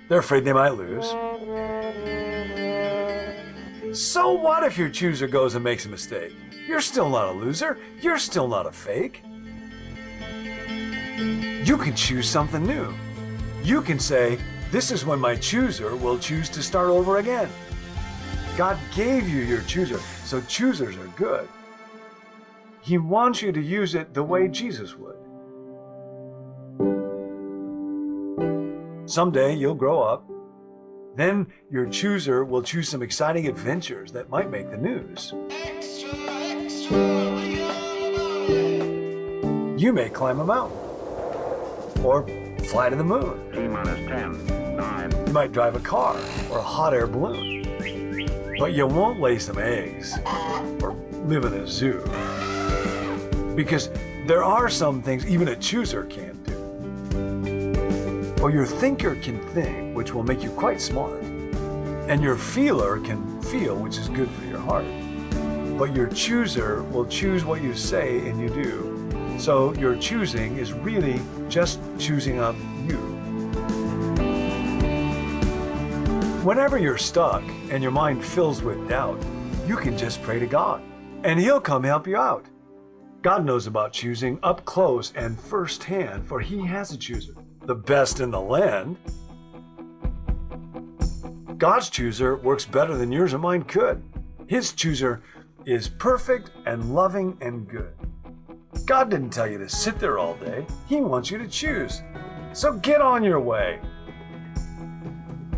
They're afraid they might lose. So what if your chooser goes and makes a mistake? You're still not a loser. You're still not a fake. You can choose something new. You can say, this is when my chooser will choose to start over again. God gave you your chooser, so choosers are good. He wants you to use it the way Jesus would. Someday you'll grow up. Then your chooser will choose some exciting adventures that might make the news. Extra, extra, what do you know about it? You may climb a mountain or fly to the moon. T-minus 10, 9. You might drive a car or a hot air balloon. But you won't lay some eggs or live in a zoo. Because there are some things even a chooser can't do. Or your thinker can think, which will make you quite smart. And your feeler can feel, which is good for your heart. But your chooser will choose what you say and you do. So your choosing is really just choosing up you. Whenever you're stuck and your mind fills with doubt, you can just pray to God, and He'll come help you out. God knows about choosing up close and firsthand, for He has a chooser, the best in the land. God's chooser works better than yours or mine could. His chooser is perfect and loving and good. God didn't tell you to sit there all day. He wants you to choose. So get on your way.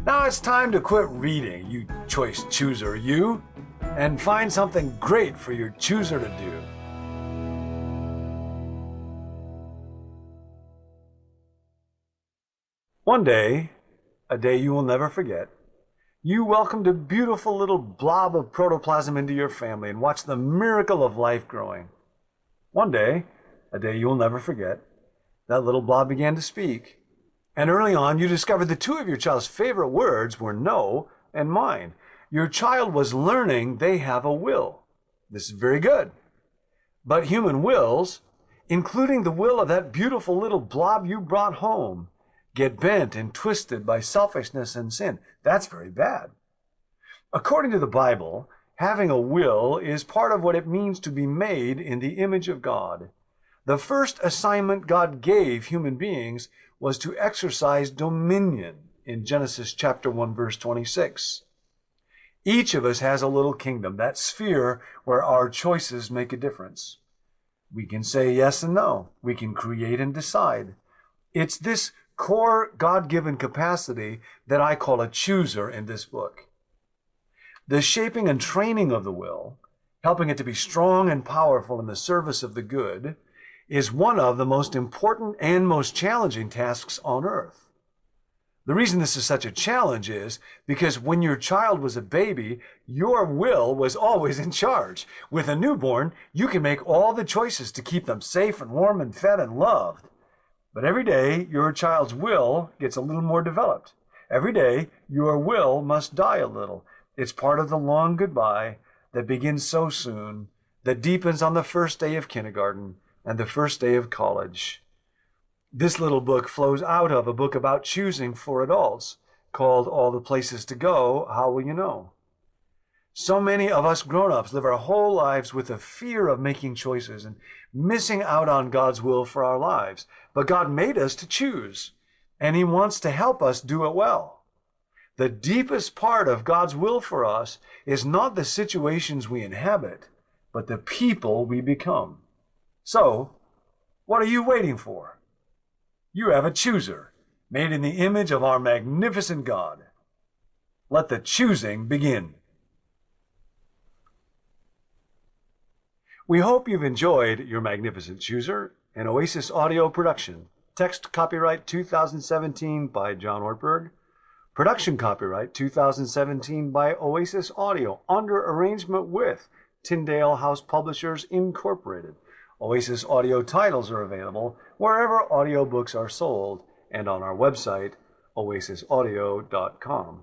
Now it's time to quit reading, you choice chooser, you, and find something great for your chooser to do. One day, a day you will never forget, you welcomed a beautiful little blob of protoplasm into your family and watched the miracle of life growing. One day, a day you will never forget, that little blob began to speak. And early on, you discovered the two of your child's favorite words were no and mine. Your child was learning they have a will. This is very good. But human wills, including the will of that beautiful little blob you brought home, get bent and twisted by selfishness and sin. That's very bad. According to the Bible, having a will is part of what it means to be made in the image of God. The first assignment God gave human beings was to exercise dominion in Genesis chapter 1, verse 26. Each of us has a little kingdom, that sphere where our choices make a difference. We can say yes and no. We can create and decide. It's this core God-given capacity that I call a chooser in this book. The shaping and training of the will, helping it to be strong and powerful in the service of the good, is one of the most important and most challenging tasks on earth. The reason this is such a challenge is because when your child was a baby, your will was always in charge. With a newborn, you can make all the choices to keep them safe and warm and fed and loved. But every day, your child's will gets a little more developed. Every day, your will must die a little. It's part of the long goodbye that begins so soon, that deepens on the first day of kindergarten and the first day of college. This little book flows out of a book about choosing for adults called All the Places to Go, How Will You Know? So many of us grown-ups live our whole lives with a fear of making choices and missing out on God's will for our lives. But God made us to choose, and He wants to help us do it well. The deepest part of God's will for us is not the situations we inhabit, but the people we become. So, what are you waiting for? You have a chooser, made in the image of our magnificent God. Let the choosing begin. We hope you've enjoyed your magnificent chooser, an Oasis audio production. Text copyright 2017 by John Ortberg. Production copyright 2017 by Oasis Audio, under arrangement with Tyndale House Publishers Incorporated. Oasis Audio titles are available wherever audiobooks are sold and on our website, oasisaudio.com.